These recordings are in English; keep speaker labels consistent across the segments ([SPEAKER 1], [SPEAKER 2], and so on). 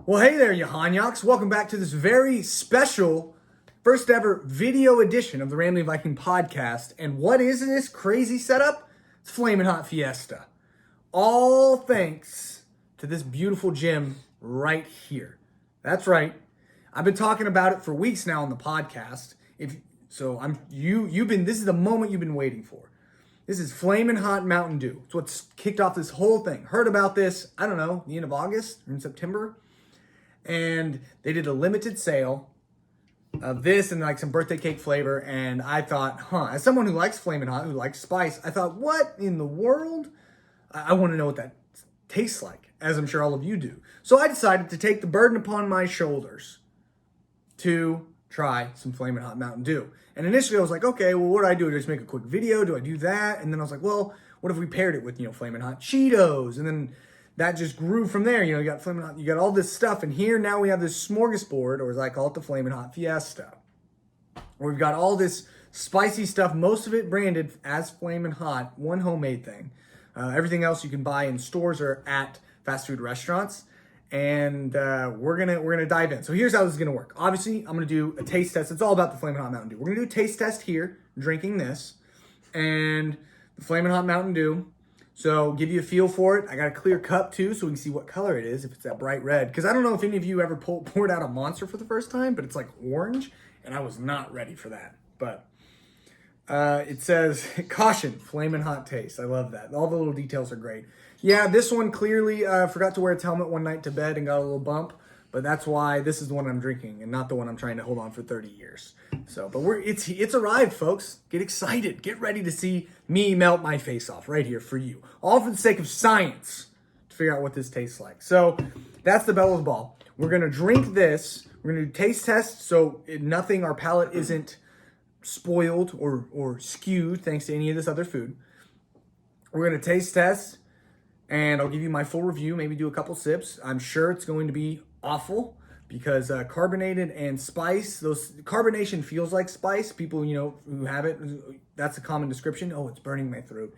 [SPEAKER 1] Well, hey there, you Hanyaks. Welcome back to this very special first ever video edition of the Rambling Viking podcast. And what is this crazy setup? It's Flamin Hot Fiesta. All thanks to this beautiful gym right here. That's right. I've been talking about it for weeks now on the podcast. This is the moment you've been waiting for. This is Flamin Hot Mountain Dew. It's what's kicked off this whole thing. Heard about this, I don't know, the end of August or in September. And they did a limited sale of this and like some birthday cake flavor. And I thought, as someone who likes Flamin' Hot, who likes spice, I thought, what in the world? I want to know what that tastes like, as I'm sure all of you do. So I decided to take the burden upon my shoulders to try some Flamin' Hot Mountain Dew. And initially I was like, okay, well, what do I do? Do I just make a quick video? Do I do that? And then I was like, well, what if we paired it with, Flamin' Hot Cheetos? And then that just grew from there. You got Flamin' Hot, you got all this stuff. And here now we have this smorgasbord, or as I call it, the Flamin' Hot Fiesta. Where we've got all this spicy stuff, most of it branded as Flamin' Hot, one homemade thing. Everything else you can buy in stores or at fast food restaurants. And we're gonna dive in. So here's how this is gonna work. Obviously, I'm gonna do a taste test. It's all about the Flamin' Hot Mountain Dew. We're gonna do a taste test here, drinking this, and the Flamin' Hot Mountain Dew. So give you a feel for it. I got a clear cup too, so we can see what color it is, if it's that bright red. Because I don't know if any of you ever poured out a Monster for the first time, but it's like orange, and I was not ready for that. But it says, caution, Flamin' Hot taste. I love that. All the little details are great. Yeah, this one clearly forgot to wear its helmet one night to bed and got a little bump. But that's why this is the one I'm drinking and not the one I'm trying to hold on for 30 years. So, but it's arrived, folks. Get excited. Get ready to see me melt my face off right here for you. All for the sake of science to figure out what this tastes like. So that's the Bella's Ball. We're going to drink this. We're going to do taste tests so our palate isn't spoiled or skewed thanks to any of this other food. We're going to taste test and I'll give you my full review, maybe do a couple sips. I'm sure it's going to be awful because carbonated and spice, carbonation feels like spice. People, who have it, that's a common description. Oh, it's burning my throat.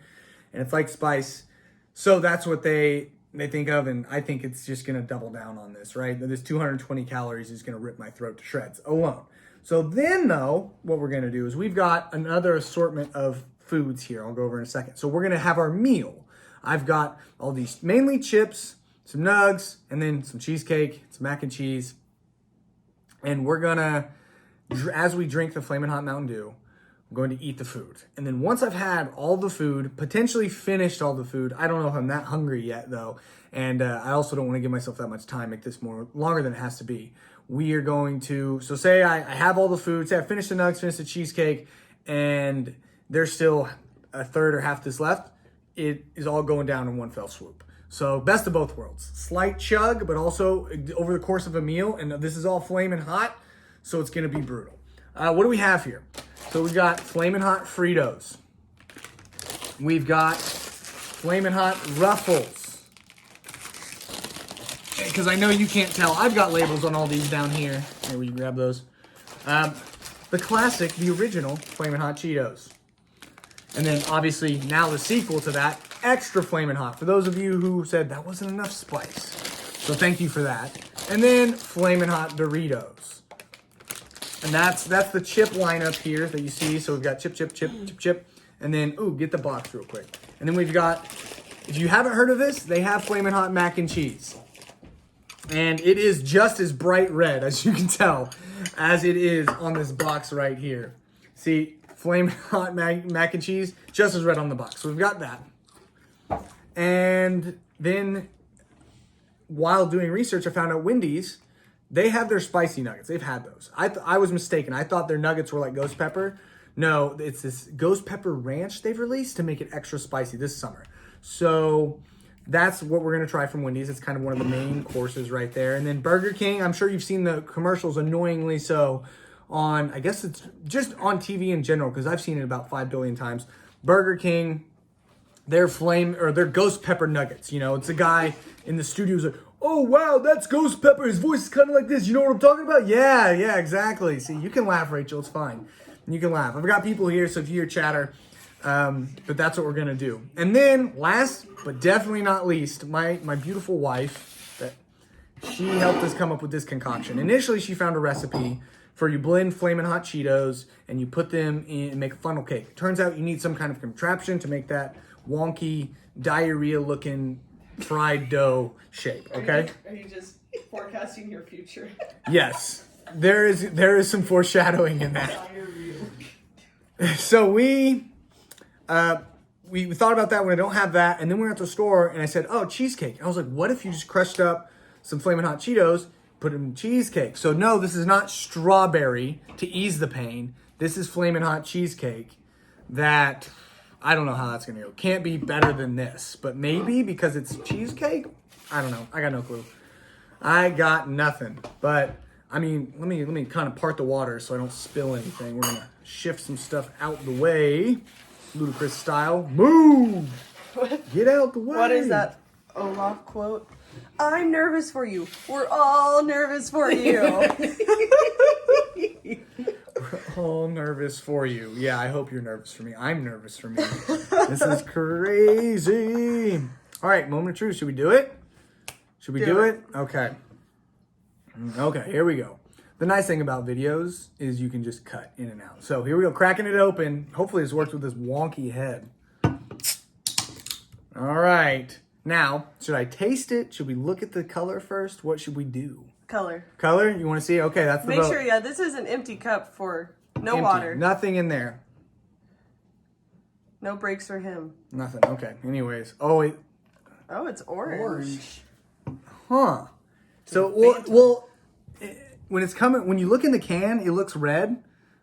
[SPEAKER 1] And it's like spice. So that's what they think of, and I think it's just going to double down on this, right? This 220 calories is going to rip my throat to shreds alone. So then, though, what we're going to do is we've got another assortment of foods here. I'll go over in a second. So we're going to have our meal. I've got all these, mainly chips, some nugs, and then some cheesecake, some mac and cheese. And we're gonna, as we drink the Flamin' Hot Mountain Dew, I'm going to eat the food. And then once I've had all the food, potentially finished all the food, I don't know if I'm that hungry yet though. And I also don't want to give myself that much time, make this longer than it has to be. We are going to, so say I have all the food, say I finished the nugs, finished the cheesecake, and there's still a third or half this left. It is all going down in one fell swoop. So best of both worlds. Slight chug, but also over the course of a meal. And this is all Flamin' Hot, so it's going to be brutal. What do we have here? So we've got Flamin' Hot Fritos. We've got Flamin' Hot Ruffles. Because I know you can't tell. I've got labels on all these down here. Here, will you grab those? The classic, the original Flamin' Hot Cheetos. And then obviously now the sequel to that, extra Flamin' Hot. For those of you who said that wasn't enough spice. So thank you for that. And then Flamin' Hot Doritos. And that's the chip lineup here that you see. So we've got chip. And then, get the box real quick. And then we've got, if you haven't heard of this, they have Flamin' Hot Mac and Cheese. And it is just as bright red, as you can tell, as it is on this box right here. See, Flamin' Hot mac and cheese, just as red on the box. So we've got that. And then while doing research, I found out Wendy's, they have their spicy nuggets. They've had those. I was mistaken. I thought their nuggets were like ghost pepper. No, it's this ghost pepper ranch they've released to make it extra spicy this summer. So that's what we're going to try from Wendy's. It's kind of one of the main courses right there. And then Burger King, I'm sure you've seen the commercials, annoyingly so, on, I guess it's just on TV in general, because I've seen it about 5 billion times. Burger King, their ghost pepper nuggets. It's a guy in the studios like, oh wow, that's ghost pepper. His voice is kind of like this. You know what I'm talking about? Yeah, exactly. See, you can laugh, Rachel. It's fine. You can laugh. I've got people here, so if you hear chatter, but that's what we're gonna do. And then last but definitely not least, my beautiful wife that she helped us come up with this concoction. Initially, she found a recipe for you blend Flamin' Hot Cheetos and you put them in and make a funnel cake. Turns out you need some kind of contraption to make that wonky, diarrhea-looking fried dough shape, okay?
[SPEAKER 2] Are you just forecasting your future?
[SPEAKER 1] Yes. There is some foreshadowing in that. So we thought about that when I don't have that, and then we were at the store, and I said, oh, cheesecake. I was like, what if you just crushed up some Flamin' Hot Cheetos, put them in cheesecake? So no, this is not strawberry to ease the pain. This is Flamin' Hot cheesecake that, I don't know how that's gonna go. Can't be better than this, but maybe because it's cheesecake? I don't know, I got no clue. I got nothing, but I mean, let me kind of part the water so I don't spill anything. We're gonna shift some stuff out the way, ludicrous style. Move! Get out the way.
[SPEAKER 2] What is that Olaf quote? I'm nervous for you. We're all nervous for you.
[SPEAKER 1] We're all nervous for you. Yeah, I hope you're nervous for me. I'm nervous for me. This is crazy. All right, moment of truth. Should we do it? Should we do it? Okay. Okay, here we go. The nice thing about videos is you can just cut in and out. So here we go, cracking it open. Hopefully this works with this wonky head. All right. Now, should I taste it? Should we look at the color first? What should we do?
[SPEAKER 2] Color.
[SPEAKER 1] Color? You want to see? Okay, that's the
[SPEAKER 2] Make
[SPEAKER 1] vote.
[SPEAKER 2] sure, yeah, this is an empty cup for no
[SPEAKER 1] Empty.
[SPEAKER 2] water.
[SPEAKER 1] Nothing in there.
[SPEAKER 2] No breaks for him.
[SPEAKER 1] Nothing. Okay. Anyways. Oh, wait.
[SPEAKER 2] Oh, it's orange.
[SPEAKER 1] Huh. So, when it's coming, when you look in the can, it looks red,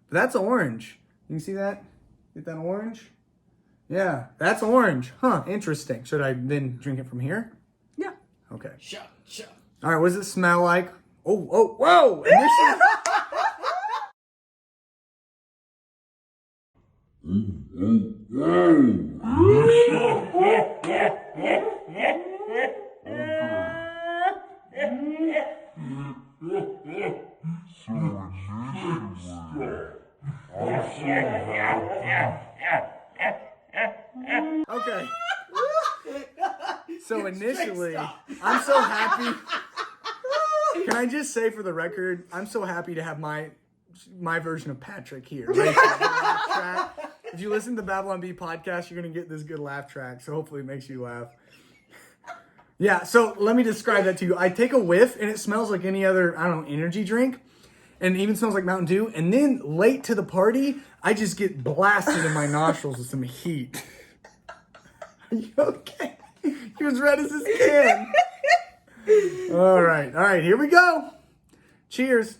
[SPEAKER 1] but that's orange. You can see that? Get that orange? Yeah, that's orange. Huh, interesting. Should I then drink it from here?
[SPEAKER 2] Yeah.
[SPEAKER 1] Okay.
[SPEAKER 3] Shut.
[SPEAKER 1] All right, what does it smell like? Oh, whoa! Initially, okay. So initially, I'm so happy. Can I just say for the record, I'm so happy to have my version of Patrick here. Right? Laugh track. If you listen to the Babylon Bee podcast, you're going to get this good laugh track. So hopefully it makes you laugh. Yeah, so let me describe that to you. I take a whiff and it smells like any other, I don't know, energy drink. And it even smells like Mountain Dew. And then late to the party, I just get blasted in my nostrils with some heat. Are you okay? You're as red as this can. All right, here we go. Cheers.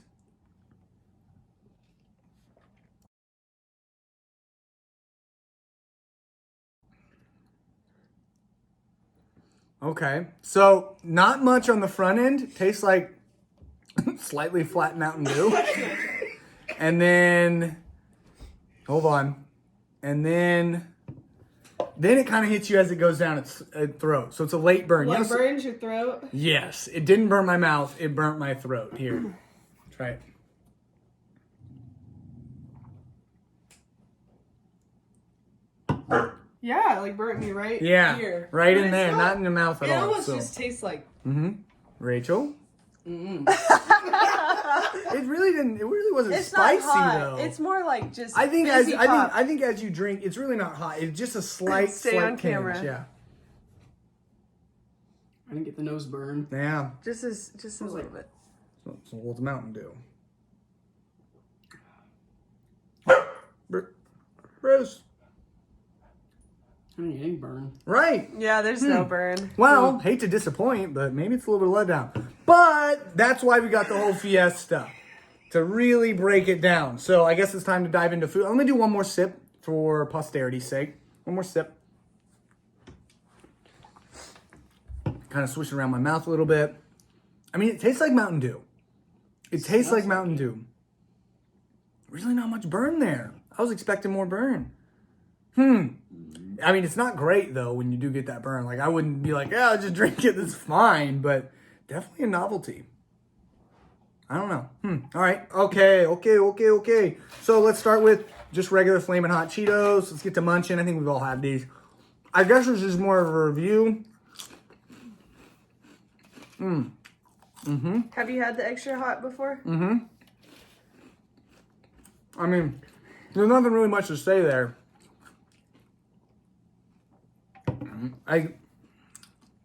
[SPEAKER 1] Okay, so not much on the front end. Tastes like slightly flat Mountain Dew. And then, hold on. And then it kind of hits you as it goes down its throat. So it's a late burn.
[SPEAKER 2] What, burns your throat?
[SPEAKER 1] Yes, it didn't burn my mouth. It burnt my throat. Here, try it.
[SPEAKER 2] Yeah, like burnt me right here.
[SPEAKER 1] Right in there, not in the mouth at all.
[SPEAKER 2] It almost just tastes like...
[SPEAKER 1] Rachel? It really wasn't
[SPEAKER 2] It's
[SPEAKER 1] spicy
[SPEAKER 2] not hot.
[SPEAKER 1] though.
[SPEAKER 2] It's more like just
[SPEAKER 1] I think
[SPEAKER 2] fizzy pop.
[SPEAKER 1] I think as you drink, it's really not hot. It's just a slight
[SPEAKER 2] Stay on
[SPEAKER 1] tinge.
[SPEAKER 2] camera.
[SPEAKER 1] Yeah.
[SPEAKER 3] I didn't get the nose burn.
[SPEAKER 1] Yeah.
[SPEAKER 2] Just a little bit.
[SPEAKER 1] So it's Mountain Dew. Bruce.
[SPEAKER 3] I didn't get any burn.
[SPEAKER 1] Right.
[SPEAKER 2] Yeah, there's no burn.
[SPEAKER 1] Well, hate to disappoint, but maybe it's a little bit of letdown. But that's why we got the whole Fiesta, to really break it down. So I guess it's time to dive into food. I'm going to do one more sip for posterity's sake. One more sip. Kind of swish it around my mouth a little bit. I mean, it tastes like Mountain Dew. It tastes like Mountain Dew. Really not much burn there. I was expecting more burn. I mean, it's not great, though, when you do get that burn. Like, I wouldn't be like, yeah, I'll just drink it. That's fine. But definitely a novelty. I don't know. All right. Okay. So let's start with just regular Flamin' Hot Cheetos. Let's get to munching. I think we've all had these. I guess this is more of a review. Mm-hmm.
[SPEAKER 2] Have you had the extra hot before?
[SPEAKER 1] Mm-hmm. I mean, there's nothing really much to say there.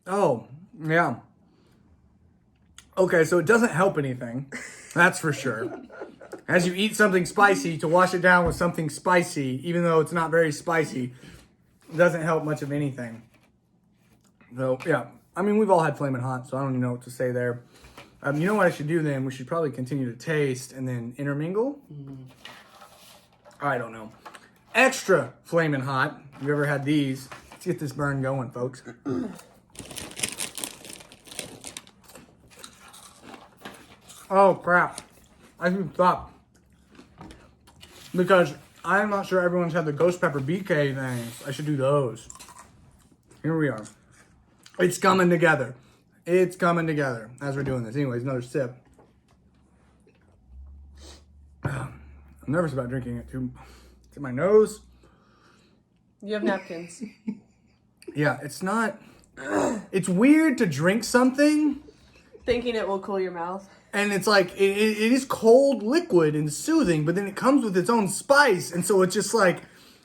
[SPEAKER 1] Oh, yeah. Okay, so it doesn't help anything. That's for sure. As you eat something spicy, to wash it down with something spicy, even though it's not very spicy, doesn't help much of anything. So, yeah. I mean, we've all had Flamin' Hot, so I don't even know what to say there. You know what I should do then? We should probably continue to taste and then intermingle. I don't know. Extra Flamin' Hot. Have you ever had these? Let's get this burn going, folks. Oh, crap. I should stop. Because I'm not sure everyone's had the ghost pepper BK things. I should do those. Here we are. It's coming together. It's coming together as we're doing this. Anyways, another sip. I'm nervous about drinking it too. It's in my nose.
[SPEAKER 2] You have napkins.
[SPEAKER 1] Yeah, it's not... It's weird to drink something
[SPEAKER 2] Thinking it will cool your mouth.
[SPEAKER 1] and it's like, it is cold liquid and soothing, but then it comes with its own spice. And so it's just like,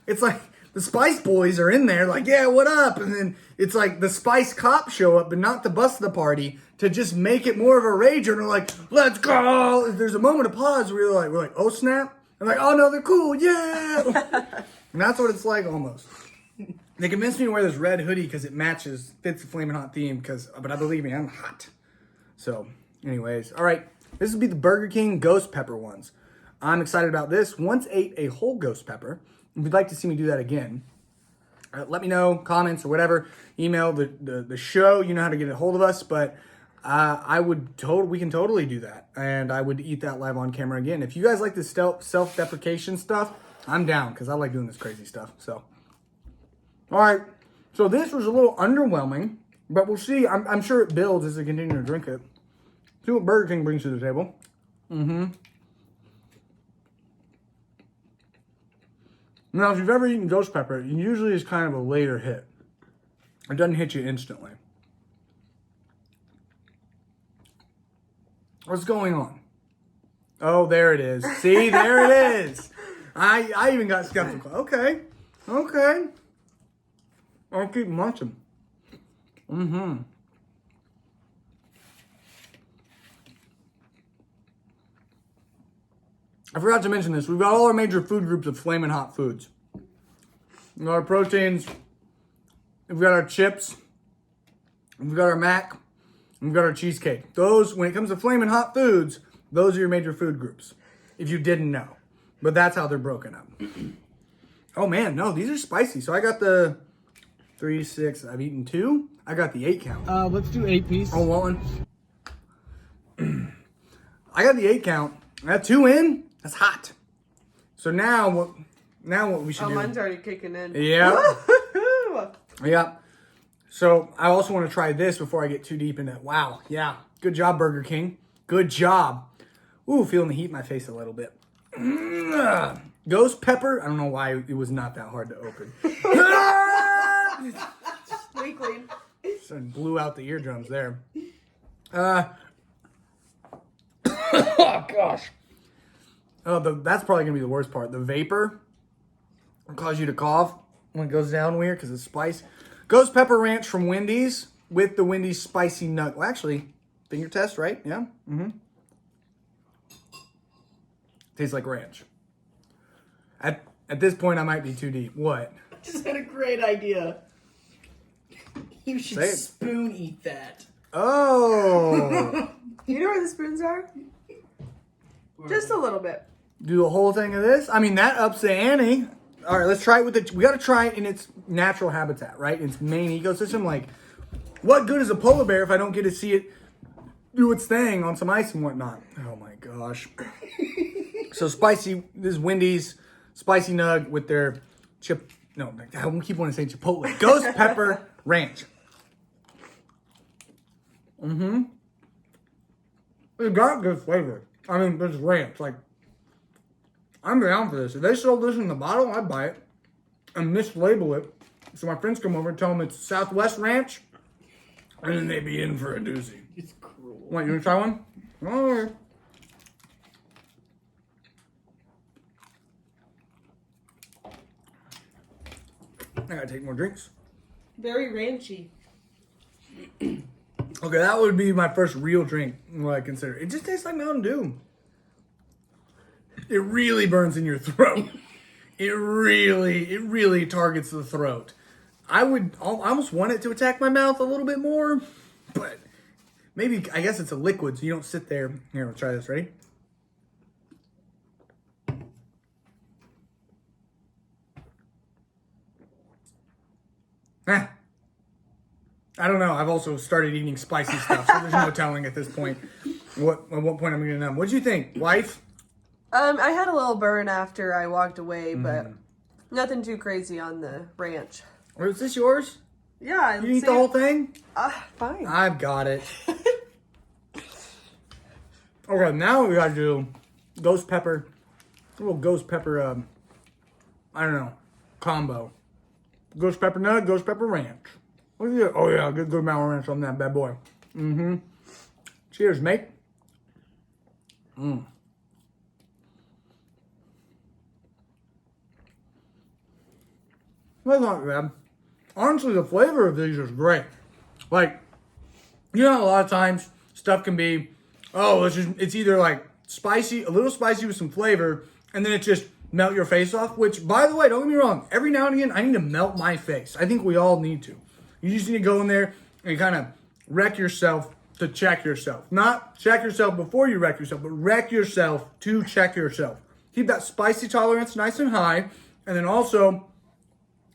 [SPEAKER 1] it's like the Spice Boys are in there like, yeah, what up? And then it's like the Spice Cops show up, but not to bust the party, to just make it more of a rager. And they're like, let's go. There's a moment of pause where we're like, oh snap. I'm like, oh no, they're cool. Yeah. And that's what it's like almost. They convinced me to wear this red hoodie because it fits the Flamin' Hot theme, but I believe me, I'm hot. So, anyways, all right. This would be the Burger King ghost pepper ones. I'm excited about this. Once ate a whole ghost pepper. If you'd like to see me do that again, let me know, comments or whatever. Email the show. You know how to get a hold of us, but we can totally do that. And I would eat that live on camera again. If you guys like this self-deprecation stuff, I'm down because I like doing this crazy stuff. So, all right. So this was a little underwhelming, but we'll see. I'm sure it builds as I continue to drink it. See what Burger King brings to the table. Now, if you've ever eaten ghost pepper, it usually is kind of a later hit. It doesn't hit you instantly. What's going on? Oh, there it is. See, there it is. I even got skeptical. Okay. I'll keep munching. I forgot to mention this. We've got all our major food groups of Flamin' Hot foods. We've got our proteins. We've got our chips. We've got our mac. We've got our cheesecake. Those, when it comes to Flamin' Hot foods, those are your major food groups. If you didn't know. But that's how they're broken up. Oh man, no, these are spicy. So I got the 3, 6, I've eaten 2. I got the 8 count.
[SPEAKER 3] Let's do 8 piece.
[SPEAKER 1] Oh, one. I got the 8 count. I got 2 in. That's hot. So now what we should do?
[SPEAKER 2] Oh, mine's already kicking in.
[SPEAKER 1] Yeah. Yeah. So I also want to try this before I get too deep into it. Wow. Yeah. Good job, Burger King. Good job. Ooh, feeling the heat in my face a little bit. Ghost pepper. I don't know why it was not that hard to open.
[SPEAKER 2] Squeak clean.
[SPEAKER 1] So blew out the eardrums there. Oh gosh. Oh, that's probably gonna be the worst part. The vapor will cause you to cough when it goes down weird because of spice. Ghost pepper ranch from Wendy's with the Wendy's spicy nut. Well, actually, finger test, right? Yeah. Tastes like ranch. At this point, I might be too deep. What?
[SPEAKER 3] Just had a great idea. You should
[SPEAKER 1] Say it.
[SPEAKER 3] spoon eat that.
[SPEAKER 1] Oh.
[SPEAKER 2] You know where the spoons are? Just a little bit.
[SPEAKER 1] Do a whole thing of this? I mean, that ups the ante. All right, let's try it with we got to try it in its natural habitat, right? Its main ecosystem. Like, what good is a polar bear if I don't get to see it do its thing on some ice and whatnot? Oh my gosh. So spicy, this is Wendy's spicy nug with their I keep wanting to say Chipotle. Ghost pepper ranch. It got good flavor. I mean, this ranch, like, I'm down for this. If they sold this in the bottle, I'd buy it and mislabel it. So my friends come over and tell them it's Southwest Ranch, and then they'd be in for a doozy.
[SPEAKER 3] It's cruel.
[SPEAKER 1] What, you want to try one? Oh. I gotta take more drinks.
[SPEAKER 2] Very ranchy.
[SPEAKER 1] Okay, that would be my first real drink, what I consider. It just tastes like Mountain Dew. It really burns in your throat. It really targets the throat. I almost want it to attack my mouth a little bit more, but maybe, I guess it's a liquid, so you don't sit there. Here, we'll try this. Ready? I don't know. I've also started eating spicy stuff, so there's no telling at this point at what point I'm going to numb. What'd you think, wife?
[SPEAKER 2] I had a little burn after I walked away, but nothing too crazy on the ranch.
[SPEAKER 1] Or is this yours?
[SPEAKER 2] Yeah.
[SPEAKER 1] You eat the whole thing?
[SPEAKER 2] Fine.
[SPEAKER 1] I've got it. Okay, now we gotta do ghost pepper. A little ghost pepper, I don't know, combo. Ghost pepper nut, ghost pepper ranch. What is it? Oh yeah, good amount of ranch on that bad boy. Cheers, mate. That's not bad. Honestly, the flavor of these is great. Like, you know, a lot of times stuff can be, it's either like spicy, a little spicy with some flavor, and then it just melt your face off, which, by the way, don't get me wrong, every now and again, I need to melt my face. I think we all need to. You just need to go in there and kind of wreck yourself to check yourself. Not check yourself before you wreck yourself, but wreck yourself to check yourself. Keep that spicy tolerance nice and high, and then also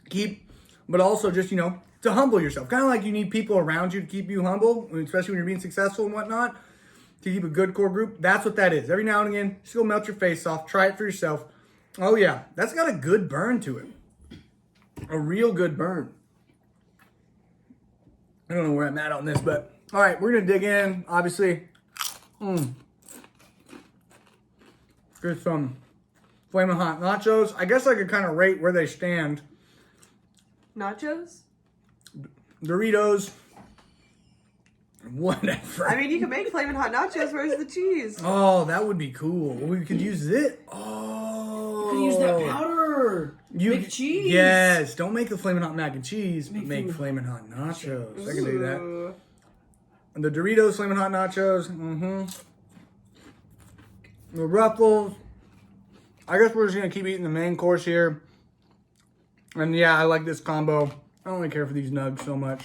[SPEAKER 1] just, you know, to humble yourself. Kind of like you need people around you to keep you humble, especially when you're being successful and whatnot, to keep a good core group. That's what that is. Every now and again, just go melt your face off. Try it for yourself. Oh, yeah. That's got a good burn to it. A real good burn. I don't know where I'm at on this, but all right, we're going to dig in, obviously. There's some Flamin Hot nachos. I guess I could kind of rate where they stand.
[SPEAKER 2] Nachos?
[SPEAKER 1] Doritos. Whatever.
[SPEAKER 2] I mean, you can make Flamin Hot nachos. Where's the cheese?
[SPEAKER 1] Oh, that would be cool. We could use it. Oh.
[SPEAKER 3] You can use that powder. Make cheese.
[SPEAKER 1] Yes. Don't make the Flamin Hot mac and cheese, but make Flamin Hot nachos. I can do that. And the Doritos Flamin Hot nachos. The Ruffles. I guess we're just going to keep eating the main course here. And yeah, I like this combo. I don't really care for these nugs so much.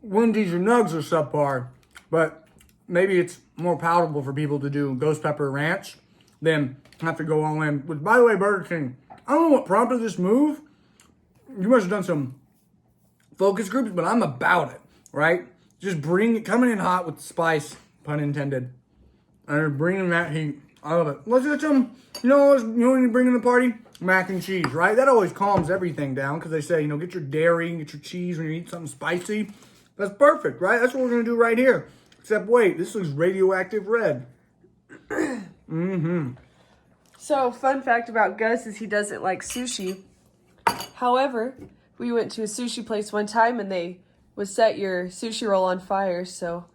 [SPEAKER 1] Wendy's or nugs are subpar, but maybe it's more palatable for people to do ghost pepper ranch than have to go all in. Which, by the way, Burger King, I don't know what prompted this move. You must have done some focus groups, but I'm about it, right? Just coming in hot with spice, pun intended, and bringing that heat. I love it. Let's get some, you know what you bring in the party? Mac and cheese, right? That always calms everything down because they say, you know, get your dairy, get your cheese when you eat something spicy. That's perfect, right? That's what we're going to do right here. Except, wait, this looks radioactive red.
[SPEAKER 2] So, fun fact about Gus is he doesn't like sushi. However, we went to a sushi place one time and they would set your sushi roll on fire, so...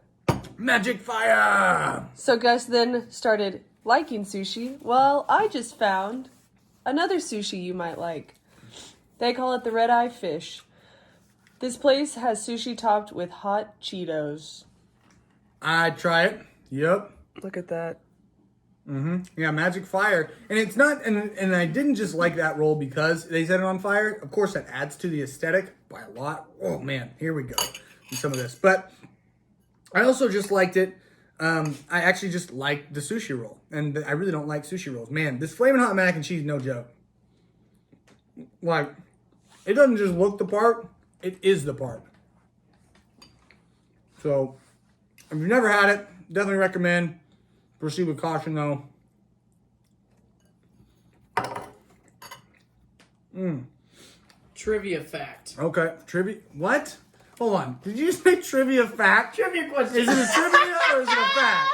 [SPEAKER 1] Magic fire!
[SPEAKER 2] So Gus then started liking sushi. Well, I just found another sushi you might like. They call it the red eye fish. This place has sushi topped with hot Cheetos.
[SPEAKER 1] I'd try it. Yep.
[SPEAKER 2] Look at that.
[SPEAKER 1] Yeah, magic fire. And it's not, and I didn't just like that roll because they set it on fire. Of course, that adds to the aesthetic by a lot. Oh, man, here we go. Some of this. But I also just liked it. I actually just liked the sushi roll. And I really don't like sushi rolls. Man, this Flamin' Hot mac and cheese, no joke. Like, it doesn't just look the part. It is the part. So, if you've never had it, definitely recommend. Proceed with caution, though.
[SPEAKER 3] Trivia fact.
[SPEAKER 1] Okay, trivia. What? Hold on. Did you just say trivia fact?
[SPEAKER 3] Trivia question.
[SPEAKER 1] Is it a trivia or is it a fact?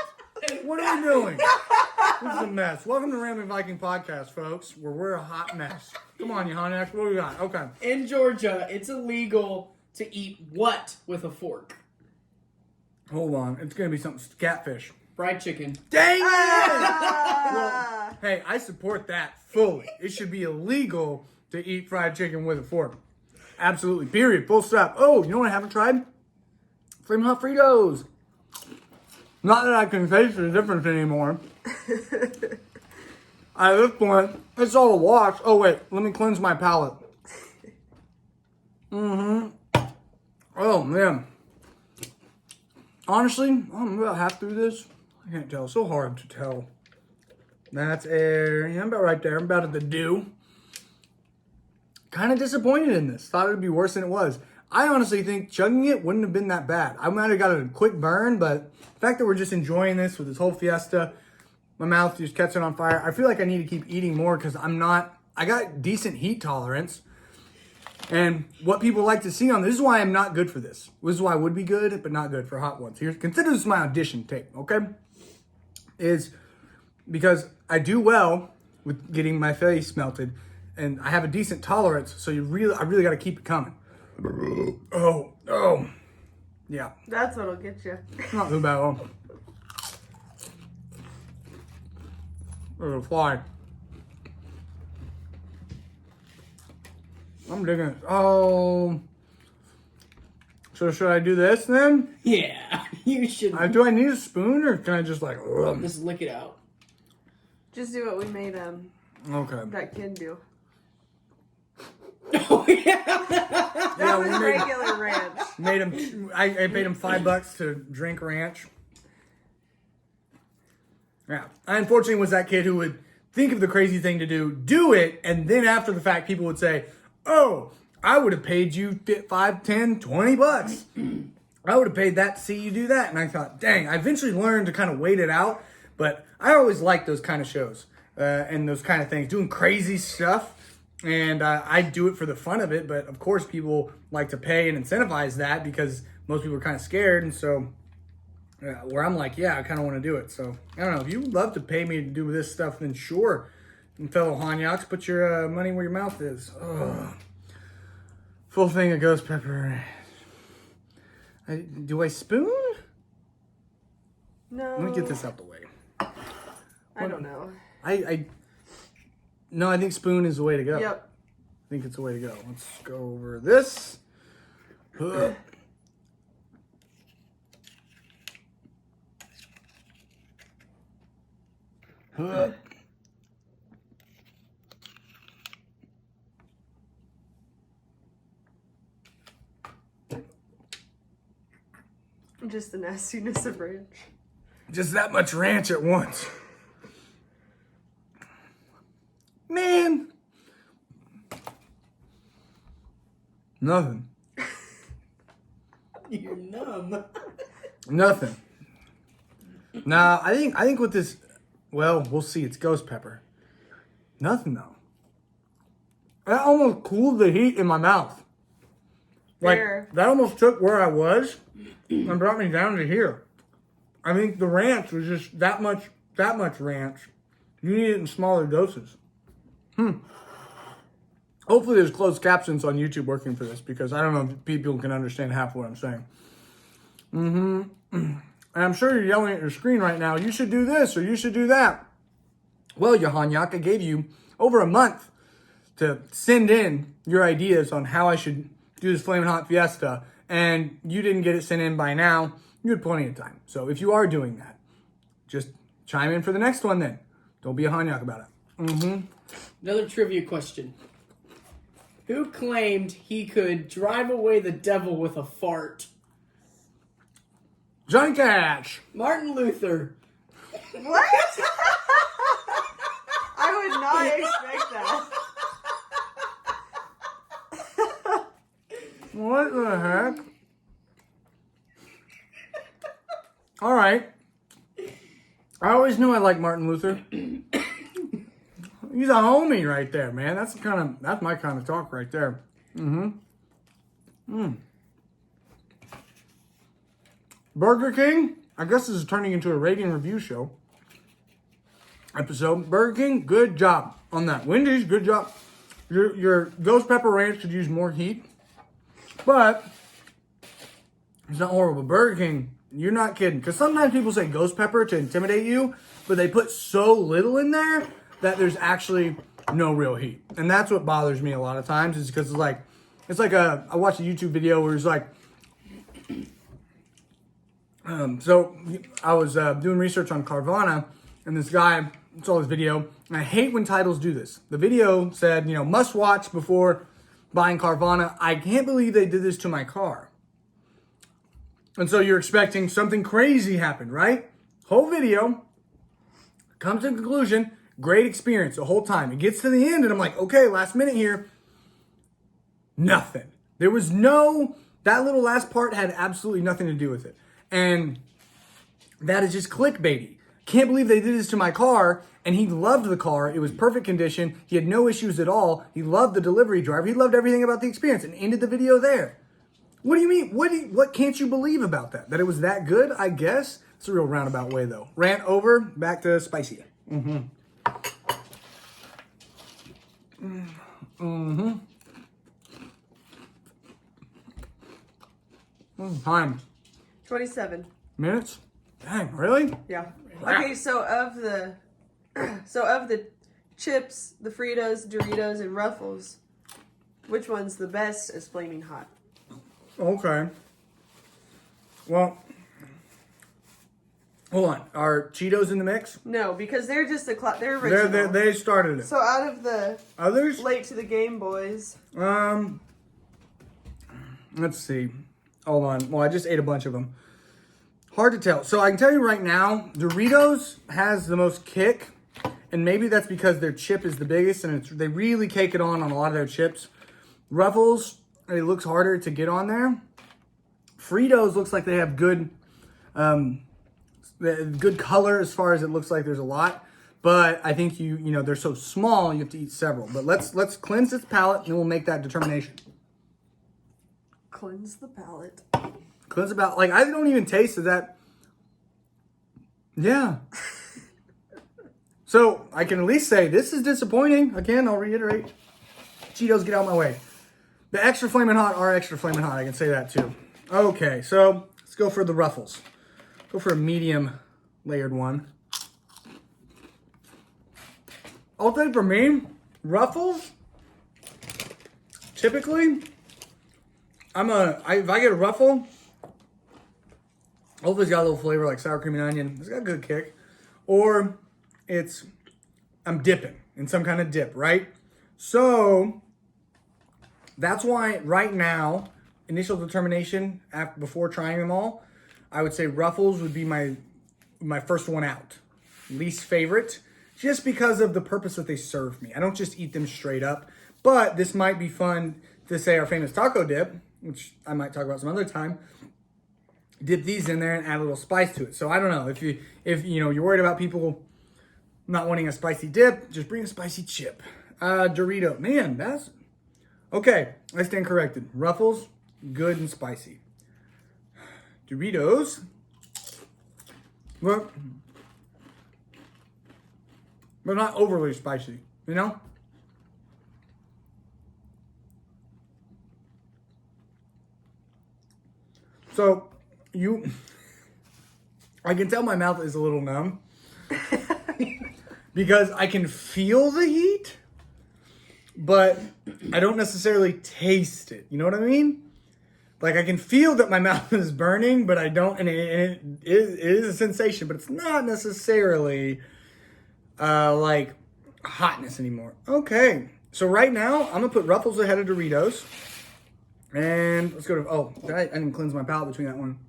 [SPEAKER 1] What are we doing? This is a mess. Welcome to Rambling Viking Podcast, folks, where we're a hot mess. Come on, Johannes. What do we got? Okay.
[SPEAKER 3] In Georgia, it's illegal to eat what with a fork?
[SPEAKER 1] Hold on. It's going to be something catfish.
[SPEAKER 3] Fried chicken.
[SPEAKER 1] Dang it! Well, hey, I support that fully. It should be illegal to eat fried chicken with a fork. Absolutely. Period. Full stop. Oh, you know what I haven't tried? Flamin Hot Fritos. Not that I can taste the difference anymore. At this point, it's all a wash. Oh, wait. Let me cleanse my palate. Oh, man. Honestly, I'm about half through this. I can't tell. It's so hard to tell. That's air. Yeah, I'm about right there. I'm about at the dew. Kind of disappointed in this. Thought it would be worse than it was. I honestly think chugging it wouldn't have been that bad. I might have got a quick burn, but the fact that we're just enjoying this with this whole fiesta, my mouth just catching on fire. I feel like I need to keep eating more because I got decent heat tolerance. And what people like to see on this is why I'm not good for this. This is why I would be good, but not good for hot ones. Consider this my audition tape, okay? Is because I do well with getting my face melted, and I have a decent tolerance, so I really got to keep it coming. Oh, yeah.
[SPEAKER 2] That's what'll get you.
[SPEAKER 1] Not too bad at all. There's a fly. I'm digging it. Oh. So should I do this then?
[SPEAKER 3] Yeah, you should.
[SPEAKER 1] Do I need a spoon or can I just like...
[SPEAKER 3] Just lick it out.
[SPEAKER 2] Just do what we made
[SPEAKER 1] Okay.
[SPEAKER 2] that kid do.
[SPEAKER 3] Oh, yeah.
[SPEAKER 2] That was regular ranch.
[SPEAKER 1] Made him. I paid him $5 to drink ranch. Yeah. I unfortunately was that kid who would think of the crazy thing to do it, and then after the fact, people would say, "Oh, I would have paid you $5, $10, $20. I would have paid that to see you do that." And I thought, dang, I eventually learned to kind of wait it out, but I always liked those kind of shows and those kind of things, doing crazy stuff. And I do it for the fun of it, but of course people like to pay and incentivize that because most people are kind of scared. And so where I'm like, yeah, I kind of want to do it. So I don't know, if you would love to pay me to do this stuff, then sure. And fellow Hanyaks, put your money where your mouth is. Ugh. Full thing of ghost pepper. Do I spoon?
[SPEAKER 2] No.
[SPEAKER 1] Let me get this out the way.
[SPEAKER 2] I don't know.
[SPEAKER 1] No, I think spoon is the way to go.
[SPEAKER 2] Yep.
[SPEAKER 1] I think it's the way to go. Let's go over this.
[SPEAKER 2] Just the nastiness of ranch.
[SPEAKER 1] Just that much ranch at once. Man. Nothing.
[SPEAKER 3] You're numb.
[SPEAKER 1] Nothing. Nah, I think with this, well, we'll see. It's ghost pepper. Nothing though. That almost cooled the heat in my mouth. Like
[SPEAKER 2] Fair.
[SPEAKER 1] that almost took where I was and brought me down to here. I think the ranch was just that much ranch. You need it in smaller doses. Hopefully there's closed captions on YouTube working for this because I don't know if people can understand half what I'm saying. And I'm sure you're yelling at your screen right now, you should do this or you should do that. Well, Yohanyak, I gave you over a month to send in your ideas on how I should do this Flamin' Hot Fiesta, and you didn't get it sent in by now. You had plenty of time. So if you are doing that, just chime in for the next one then. Don't be a Hanyak about it.
[SPEAKER 3] Another trivia question. Who claimed he could drive away the devil with a fart?
[SPEAKER 1] Johnny Cash.
[SPEAKER 3] Martin Luther.
[SPEAKER 2] What? I would not expect that.
[SPEAKER 1] What the heck? All right. I always knew I liked Martin Luther. He's a homie right there, man. That's my kind of talk right there. Burger King. I guess this is turning into a rating review show episode. Burger King, good job on that. Wendy's, good job. Your ghost pepper ranch could use more heat, but it's not horrible. Burger King, You're not kidding. Because sometimes people say ghost pepper to intimidate you, but they put so little in there that there's actually no real heat. And that's what bothers me a lot of times, is because I watched a YouTube video where it's like, so I was doing research on Carvana, and this guy saw this video, and I hate when titles do this. The video said, must watch before buying Carvana. I can't believe they did this to my car. And so you're expecting something crazy happened, right? Whole video comes to a conclusion, great experience the whole time. It gets to the end, and I'm like, okay, last minute here, nothing. There was that little last part had absolutely nothing to do with it. And that is just clickbaity. Can't believe they did this to my car, and he loved the car. It was perfect condition. He had no issues at all. He loved the delivery driver. He loved everything about the experience, and ended the video there. What do you mean? What can't you believe about that? That it was that good, I guess? It's a real roundabout way, though. Rant over, back to spicy. Time.
[SPEAKER 2] 27
[SPEAKER 1] minutes? Dang, really?
[SPEAKER 2] Yeah. Okay, so of the chips, the Fritos, Doritos, and Ruffles, which one's the best as Flamin' Hot?
[SPEAKER 1] Okay. Well, hold on. Are Cheetos in the mix?
[SPEAKER 2] No, because they're just they're original.
[SPEAKER 1] They started it.
[SPEAKER 2] So out of the
[SPEAKER 1] others,
[SPEAKER 2] late to the game boys.
[SPEAKER 1] Let's see. Hold on. Well, I just ate a bunch of them. Hard to tell. So I can tell you right now, Doritos has the most kick, and maybe that's because their chip is the biggest, and they really cake it on a lot of their chips. Ruffles, it looks harder to get on there. Fritos looks like they have good color as far as it looks like there's a lot. But I think they're so small, you have to eat several. But let's cleanse its palate, and then we'll make that determination.
[SPEAKER 2] Cleanse the palate.
[SPEAKER 1] Cleanse the palate. Like, I don't even taste that. Yeah. So I can at least say this is disappointing. Again, I'll reiterate. Cheetos, get out of my way. The extra Flamin' Hot are extra Flamin' Hot. I can say that too. Okay, so let's go for the Ruffles. Go for a medium layered one. I'll say for me, Ruffles, typically, if I get a Ruffle, hopefully it's got a little flavor like sour cream and onion. It's got a good kick. Or I'm dipping in some kind of dip, right? So that's why right now, initial determination before trying them all, I would say Ruffles would be my first one out. Least favorite, just because of the purpose that they serve me. I don't just eat them straight up, but this might be fun to say our famous taco dip, which I might talk about some other time. Dip these in there and add a little spice to it. So I don't know, if you're worried about people not wanting a spicy dip, just bring a spicy chip. Dorito, man, that's okay. I stand corrected. Ruffles, good and spicy. Doritos, well, but not overly spicy, So, I can tell my mouth is a little numb because I can feel the heat, but I don't necessarily taste it. You know what I mean? Like, I can feel that my mouth is burning, but I don't, and it is a sensation, but it's not necessarily like hotness anymore. Okay, so right now, I'm gonna put Ruffles ahead of Doritos. And let's go to, I didn't cleanse my palate between that one.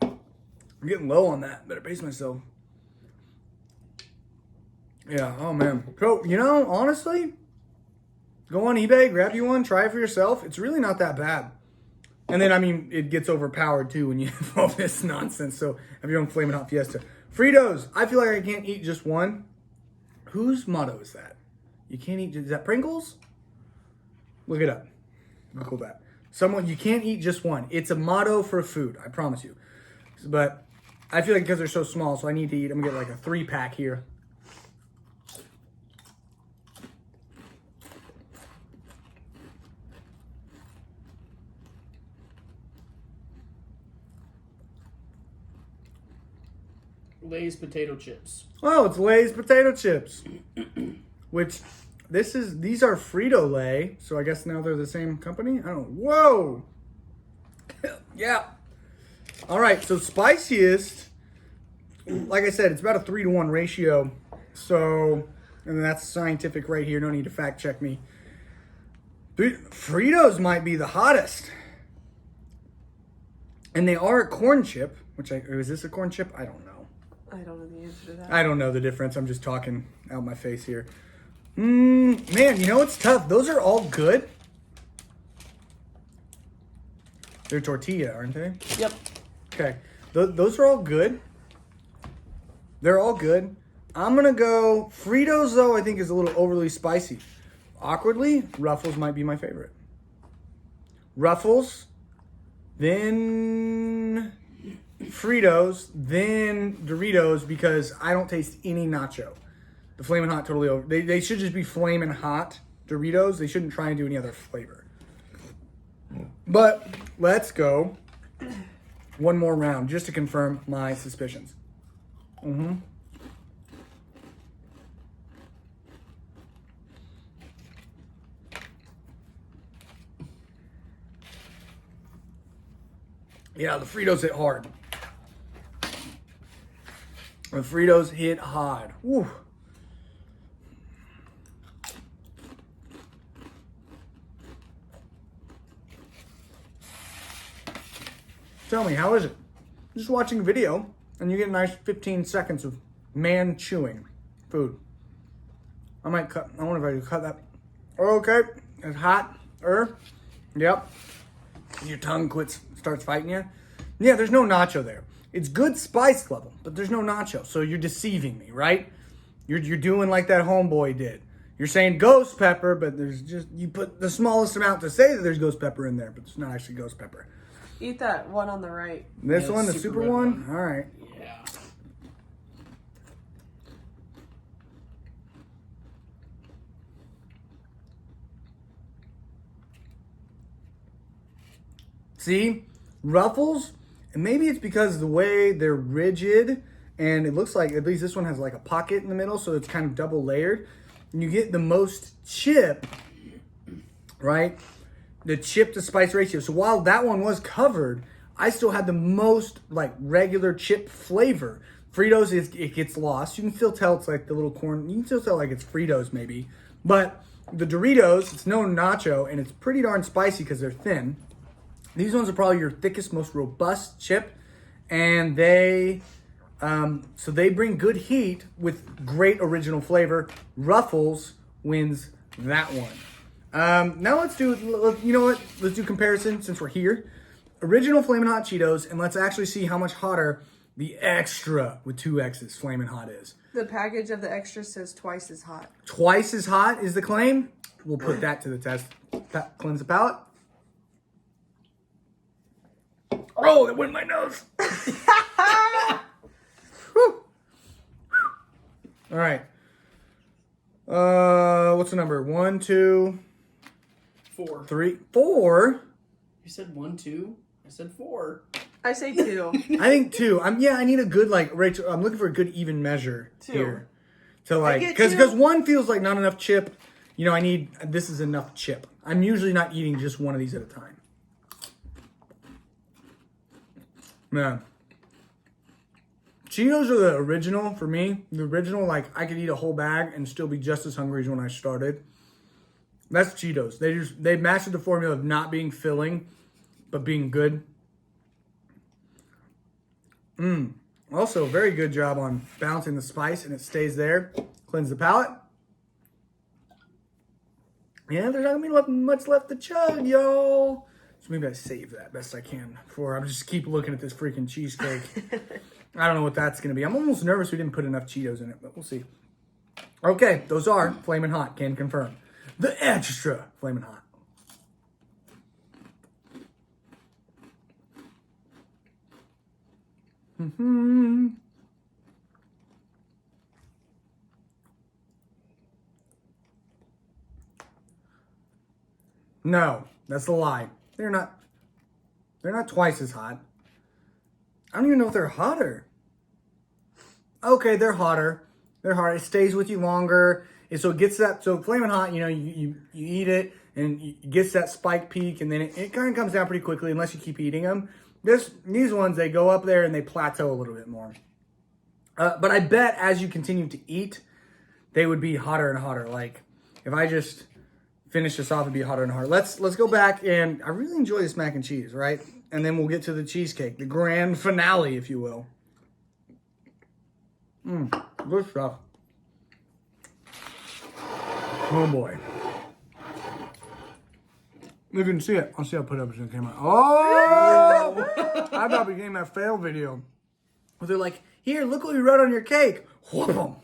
[SPEAKER 1] I'm getting low on that. Better pace myself. Yeah, oh man. So, honestly, go on eBay, grab you one, try it for yourself. It's really not that bad. And then, it gets overpowered too when you have all this nonsense. So, have your own Flamin' Hot Fiesta. Fritos, I feel like I can't eat just one. Whose motto is that? You can't eat, is that Pringles? Look it up. Google that. You can't eat just one. It's a motto for food, I promise you. But I feel like because they're so small, so I need to eat, I'm gonna get like a 3-pack here.
[SPEAKER 3] Lay's potato chips.
[SPEAKER 1] Oh, it's Lay's potato chips. Which, these are Frito-Lay, so I guess now they're the same company? I don't know. Whoa! Yeah. All right, so spiciest, like I said, it's about a 3-to-1 ratio. So, and that's scientific right here. No need to fact check me. Fritos might be the hottest. And they are a corn chip, is this a corn chip? I don't know.
[SPEAKER 2] I don't know the answer to that.
[SPEAKER 1] I don't know the difference. I'm just talking out my face here. Man, you know it's tough. Those are all good. They're tortilla, aren't they?
[SPEAKER 2] Yep.
[SPEAKER 1] Okay. Those are all good. They're all good. I'm going to go... Fritos, though, I think is a little overly spicy. Awkwardly, Ruffles might be my favorite. Ruffles, then Fritos, then Doritos, because I don't taste any nacho. The Flamin Hot totally over. They should just be Flamin Hot Doritos. They shouldn't try and do any other flavor. But let's go one more round just to confirm my suspicions. Yeah, the Fritos hit hard. The Fritos hit hard. Woo. Tell me, how is it? Just watching a video, and you get a nice 15 seconds of man chewing food. I wonder if I could cut that. Okay, it's hot. Yep. Your tongue starts fighting you. Yeah, there's no nacho there. It's good spice level, but there's no nacho. So you're deceiving me, right? You're doing like that homeboy did. You're saying ghost pepper, but you put the smallest amount to say that there's ghost pepper in there, but it's not actually ghost pepper.
[SPEAKER 2] Eat that one on the right.
[SPEAKER 1] This
[SPEAKER 3] Yeah,
[SPEAKER 1] one, the
[SPEAKER 3] super
[SPEAKER 1] super
[SPEAKER 3] red
[SPEAKER 1] one?
[SPEAKER 3] one.
[SPEAKER 1] All right.
[SPEAKER 3] Yeah.
[SPEAKER 1] See? Ruffles, and maybe it's because of the way they're rigid, and it looks like, at least this one has like a pocket in the middle, so it's kind of double layered. And you get the most chip, right? The chip to spice ratio. So while that one was covered, I still had the most like regular chip flavor. Fritos, it gets lost. You can still tell it's like the little corn. You can still tell like it's Fritos maybe. But the Doritos, it's no nacho, and it's pretty darn spicy because they're thin. These ones are probably your thickest, most robust chip. And they bring good heat with great original flavor. Ruffles wins that one. Now let's do, you know what? Let's do comparison since we're here. Original Flamin' Hot Cheetos, and let's actually see how much hotter the extra with 2 X's Flamin' Hot is.
[SPEAKER 2] The package of the extra says twice as hot.
[SPEAKER 1] Twice as hot is the claim. We'll put that to the test. Cleanse the palate. Oh, it went in my nose. Whew. All right. What's the number? 1, 2,
[SPEAKER 3] 4.
[SPEAKER 1] 3, 4.
[SPEAKER 3] You said 1, 2. I said 4.
[SPEAKER 2] I say 2.
[SPEAKER 1] I think 2. I need a good Rachel. I'm looking for a good even measure
[SPEAKER 2] 2.
[SPEAKER 1] here. To
[SPEAKER 2] I get
[SPEAKER 1] because
[SPEAKER 2] 2.
[SPEAKER 1] 1 feels like not enough chip. You know, this is enough chip. I'm usually not eating just one of these at a time. Man. Cheetos are the original for me. The original, like, I could eat a whole bag and still be just as hungry as when I started. That's Cheetos. They mastered the formula of not being filling, but being good. Also, very good job on balancing the spice, and it stays there. Cleanse the palate. Yeah, there's not gonna be much left to chug, y'all. So maybe I save that best I can before I just keep looking at this freaking cheesecake. I don't know what that's gonna be. I'm almost nervous we didn't put enough Cheetos in it, but we'll see. Okay, those are Flamin' Hot, can confirm. The extra Flamin' Hot. No, that's a lie. They're not twice as hot. I don't even know if they're hotter. okay, they're hotter. They're hard. It stays with you longer. And so it gets that, so Flamin' Hot, you eat it and it gets that spike peak and then it kind of comes down pretty quickly unless you keep eating them. These ones, they go up there and they plateau a little bit more. But I bet as you continue to eat, they would be hotter and hotter. Like if I just finish this off, it'd be hotter and hotter. Let's go back, and I really enjoy this mac and cheese, right? And then we'll get to the cheesecake, the grand finale, if you will. Good stuff. Oh boy. You can see it. I'll see how I put it up in the camera. Oh! I thought it became that fail video. Where they're like, here, look what we wrote on your cake. Whoop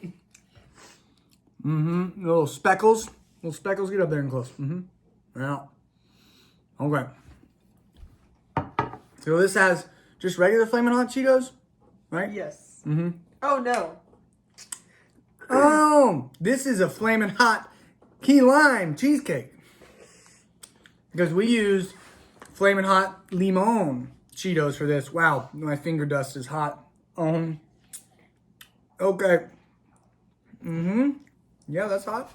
[SPEAKER 1] 'em. Little speckles. Little speckles. Get up there and close. Yeah. Okay. So this has just regular Flamin' Hot Cheetos, right?
[SPEAKER 2] Yes. Oh, no.
[SPEAKER 1] Oh, this is a Flamin' Hot Key Lime Cheesecake. Because we used Flamin' Hot Limon Cheetos for this. Wow, my finger dust is hot. Okay. Yeah, that's hot.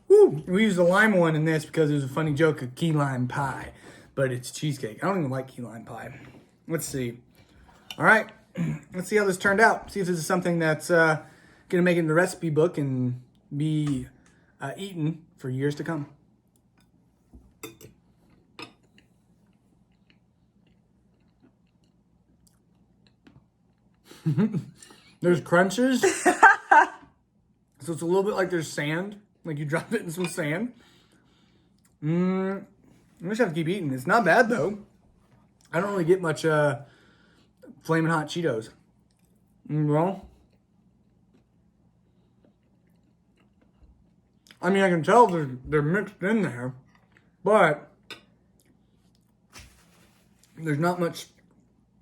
[SPEAKER 1] Woo. We used the lime one in this because it was a funny joke of key lime pie. But it's cheesecake. I don't even like key lime pie. Let's see. All right. Let's see how this turned out. See if this is something that's going to make it in the recipe book and be eaten for years to come. There's crunches. So it's a little bit like there's sand. Like you drop it in some sand. I just have to keep eating. It's not bad though. I don't really get much Flamin' Hot Cheetos. Well, I mean, I can tell they're mixed in there, but there's not much.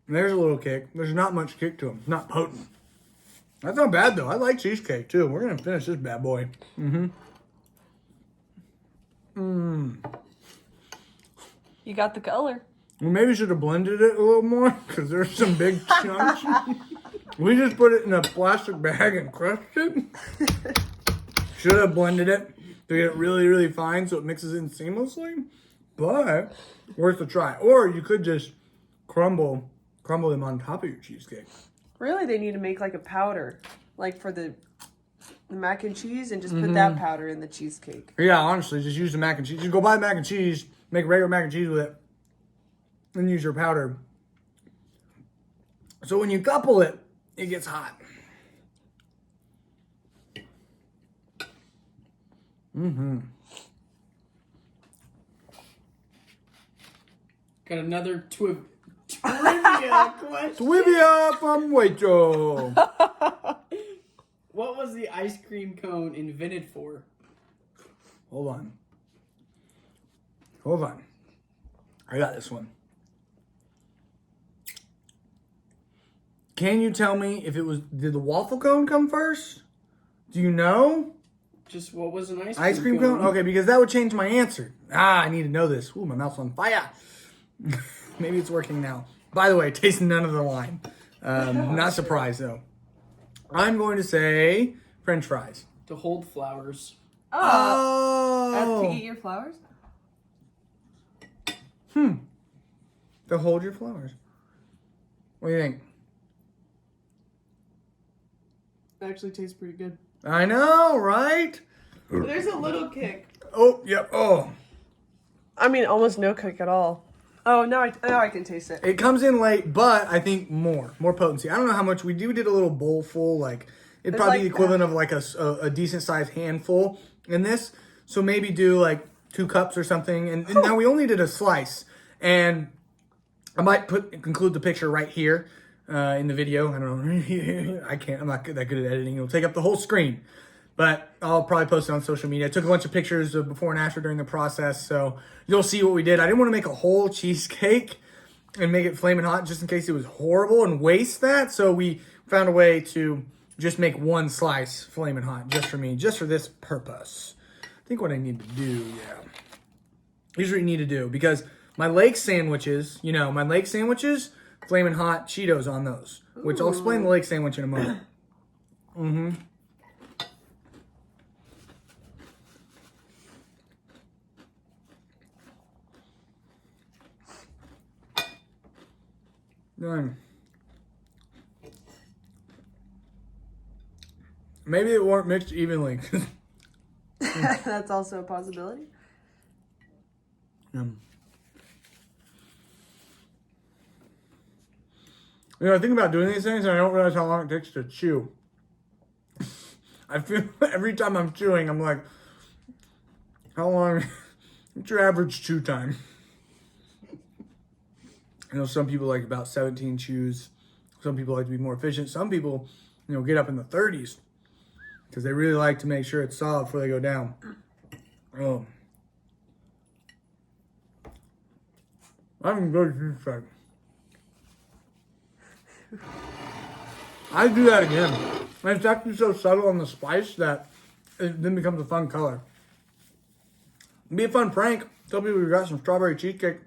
[SPEAKER 1] There's a little kick. There's not much kick to them. It's not potent. That's not bad though. I like cheesecake too. We're gonna finish this bad boy.
[SPEAKER 2] You got the color.
[SPEAKER 1] We maybe should have blended it a little more because there's some big chunks. We just put it in a plastic bag and crushed it. Should have blended it to get it really, really fine so it mixes in seamlessly. But worth a try. Or you could just crumble them on top of your cheesecake.
[SPEAKER 2] Really, they need to make like a powder, like for the mac and cheese, and just put that powder in the cheesecake.
[SPEAKER 1] Yeah, honestly, just use the mac and cheese. Just go buy mac and cheese, make regular mac and cheese with it, and use your powder. So when you couple it, it gets hot.
[SPEAKER 3] Got another trivia question.
[SPEAKER 1] Trivia from Waito.
[SPEAKER 3] What was the ice cream cone invented for?
[SPEAKER 1] Hold on. I got this one. Can you tell me if did the waffle cone come first? Do you know?
[SPEAKER 3] Just what was an
[SPEAKER 1] Ice cream cone? Okay, because that would change my answer. I need to know this. Ooh, my mouth's on fire. Maybe it's working now. By the way, taste none of the lime. Not surprised, though. I'm going to say French fries.
[SPEAKER 3] To hold flowers.
[SPEAKER 2] To eat your flowers?
[SPEAKER 1] To hold your flowers. What do you think?
[SPEAKER 2] It actually tastes pretty good.
[SPEAKER 1] I know, right?
[SPEAKER 2] There's a little kick.
[SPEAKER 1] Oh, yep. Oh.
[SPEAKER 2] I mean, almost no kick at all. Oh, now I can taste it.
[SPEAKER 1] It comes in late, but I think more potency. I don't know how much we did a little bowl full, like it'd probably be the equivalent of like a decent sized handful in this. So maybe do like 2 cups or something. And now we only did a slice, and I might include the picture right here in the video. I don't know. I'm not that good at editing. It'll take up the whole screen. But I'll probably post it on social media. I took a bunch of pictures of before and after during the process, so you'll see what we did. I didn't want to make a whole cheesecake and make it flaming hot just in case it was horrible and waste that. So we found a way to just make 1 slice flaming hot just for me, just for this purpose. I think what I need to do, here's what you need to do, because my lake sandwiches, flaming hot Cheetos on those, which I'll explain the lake sandwich in a moment. Mm-hmm. Maybe it weren't mixed evenly.
[SPEAKER 2] That's also a possibility.
[SPEAKER 1] You know, I think about doing these things and I don't realize how long it takes to chew. I feel every time I'm chewing, I'm like, how long? What's your average chew time? You know, some people like about 17 chews. Some people like to be more efficient. Some people, you know, get up in the 30s because they really like to make sure it's solid before they go down. Oh. I'm good cheesecake. I do that again. And it's actually so subtle on the spice that it then becomes a fun color. It'd be a fun prank. Tell people you got some strawberry cheesecake.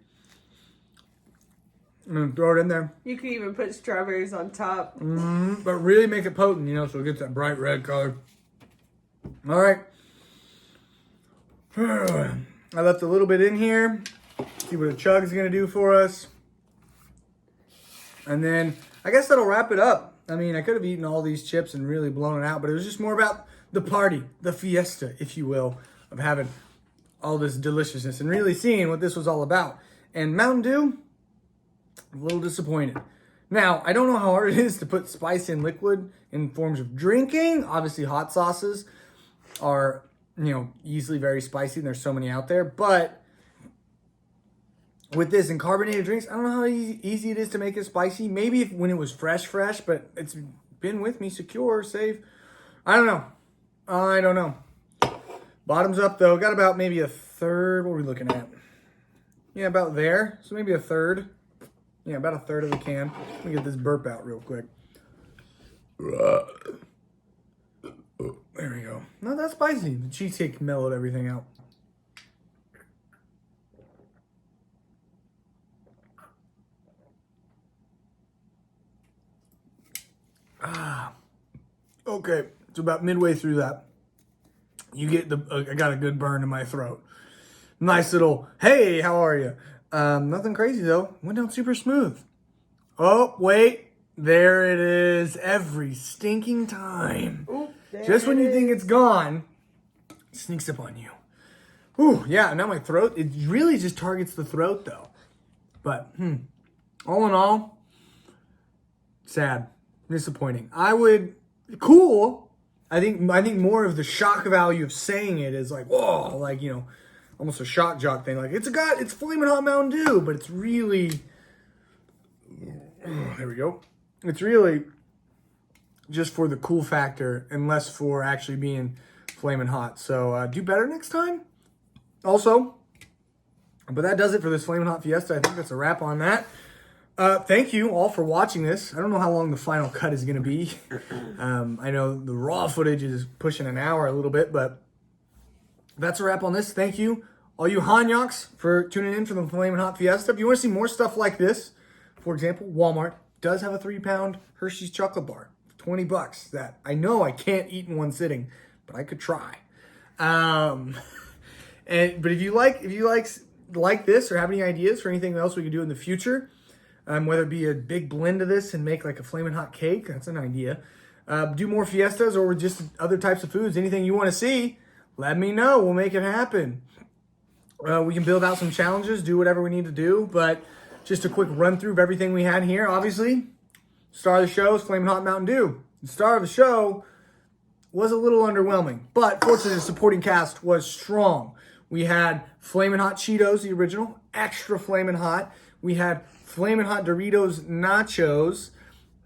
[SPEAKER 1] And then throw it in there.
[SPEAKER 2] You could even put strawberries on top.
[SPEAKER 1] But really make it potent, you know, so it gets that bright red color. All right. I left a little bit in here. See what a chug is going to do for us. And then I guess that'll wrap it up. I mean, I could have eaten all these chips and really blown it out, but it was just more about the party, the fiesta, if you will, of having all this deliciousness and really seeing what this was all about. And Mountain Dew, a little disappointed. Now, I don't know how hard it is to put spice in liquid in forms of drinking. Obviously, hot sauces are, you know, easily very spicy, and there's so many out there. But with this and carbonated drinks, I don't know how easy it is to make it spicy. Maybe when it was fresh, but it's been with me, secure, safe. I don't know. Bottoms up, though. Got about maybe a third. What are we looking at? Yeah, about there. So maybe a third. Yeah, about a third of the can. Let me get this burp out real quick. There we go. Not that spicy. The cheesecake mellowed everything out. Okay, it's about midway through that. You get I got a good burn in my throat. Nice little, hey, how are you? Nothing crazy though. Went down super smooth. Oh, wait. There it is. Every stinking time.
[SPEAKER 2] Ooh,
[SPEAKER 1] just when you think it's gone, it sneaks up on you. Ooh, yeah, now my throat, it really just targets the throat though. But, all in all, sad. Disappointing. Cool. I think more of the shock value of saying it is like, whoa, like, you know, almost a shock jock thing. Like, it's Flamin Hot Mountain Dew, but it's really, there we go. It's really just for the cool factor and less for actually being flamin' hot. So do better next time. Also, but that does it for this Flamin' Hot Fiesta. I think that's a wrap on that. Thank you all for watching this. I don't know how long the final cut is going to be. I know the raw footage is pushing an hour a little bit, but that's a wrap on this. Thank you, all you Hanyoks, for tuning in for the Flamin' Hot Fiesta. If you want to see more stuff like this, for example, Walmart does have a 3-pound Hershey's chocolate bar, $20. That I know I can't eat in one sitting, but I could try. But if you like this or have any ideas for anything else we could do in the future. Whether it be a big blend of this and make like a Flamin' Hot cake, that's an idea. Do more fiestas or just other types of foods. Anything you want to see, let me know. We'll make it happen. We can build out some challenges, do whatever we need to do. But just a quick run through of everything we had here. Obviously, star of the show is Flamin' Hot Mountain Dew. The star of the show was a little underwhelming, but fortunately the supporting cast was strong. We had Flamin' Hot Cheetos, the original, extra Flamin' Hot. We had Flamin' Hot Doritos nachos,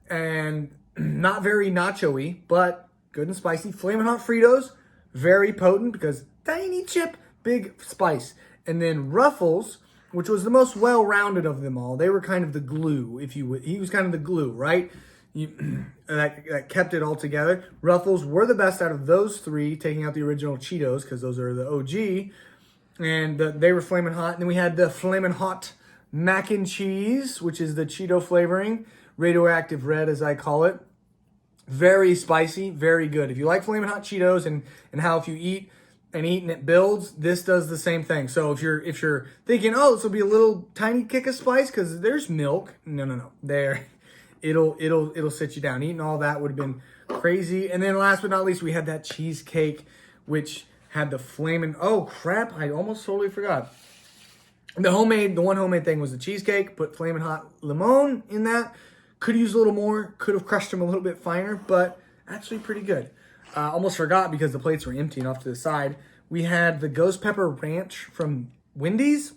[SPEAKER 1] and not very nacho-y, but good and spicy. Flamin' Hot Fritos, very potent because tiny chip, big spice. And then Ruffles, which was the most well-rounded of them all. They were kind of the glue, if you would. He was kind of the glue, right? That kept it all together. Ruffles were the best out of those three, taking out the original Cheetos because those are the OG. And they were Flamin' Hot. And then we had the Flamin' Hot Mac and Cheese, which is the Cheeto flavoring, radioactive red as I call it. Very spicy, very good. If you like Flamin' Hot Cheetos and how if you eat and it builds, this does the same thing. So if you're thinking, oh, this will be a little tiny kick of spice because there's milk. No. There, it'll sit you down. Eating all that would have been crazy. And then last but not least, we had that cheesecake, which had the Flamin'. Oh crap! I almost totally forgot. The one homemade thing was the cheesecake. Put Flamin' Hot limon in that. Could use a little more. Could have crushed them a little bit finer, but actually pretty good. Almost forgot because the plates were empty and off to the side. We had the ghost pepper ranch from Wendy's.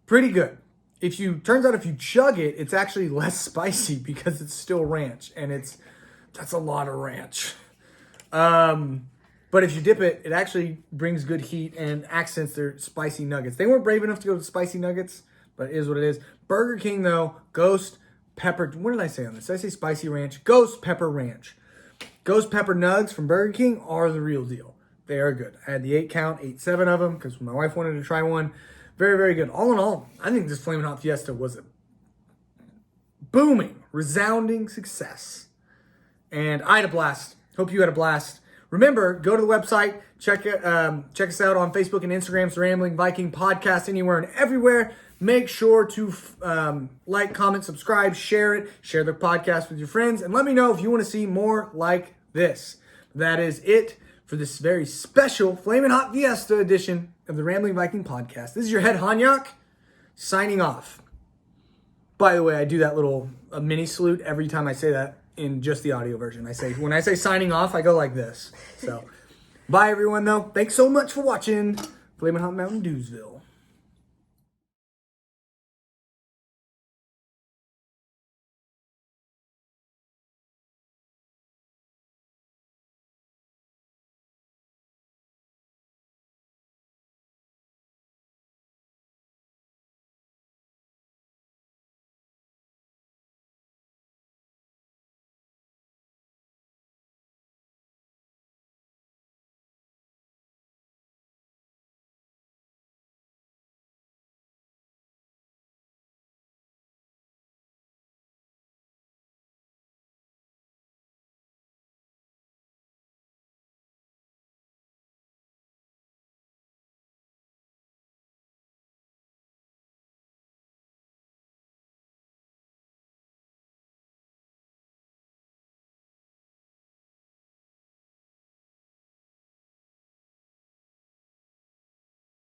[SPEAKER 1] Pretty good. Turns out if you chug it, it's actually less spicy because it's still ranch, and that's a lot of ranch. But if you dip it, it actually brings good heat and accents their spicy nuggets. They weren't brave enough to go with spicy nuggets, but it is what it is. Burger King though, ghost pepper. What did I say on this? Did I say spicy ranch? Ghost pepper ranch. Ghost pepper nugs from Burger King are the real deal. They are good. I had the 8 count, ate 7 of them because my wife wanted to try one. Very, very good. All in all, I think this Flamin' Hot Fiesta was a booming, resounding success. And I had a blast. Hope you had a blast. Remember, go to the website, check us out on Facebook and Instagram, The Rambling Viking Podcast, anywhere and everywhere. Make sure to like, comment, subscribe, share the podcast with your friends, and let me know if you want to see more like this. That is it for this very special Flamin' Hot Fiesta edition of the Rambling Viking Podcast. This is your head Hanyak, signing off. By the way, I do that little mini salute every time I say that in just the audio version. When I say signing off, I go like this. So, bye everyone though. Thanks so much for watching Flamin' Hot Mountain Dewsville.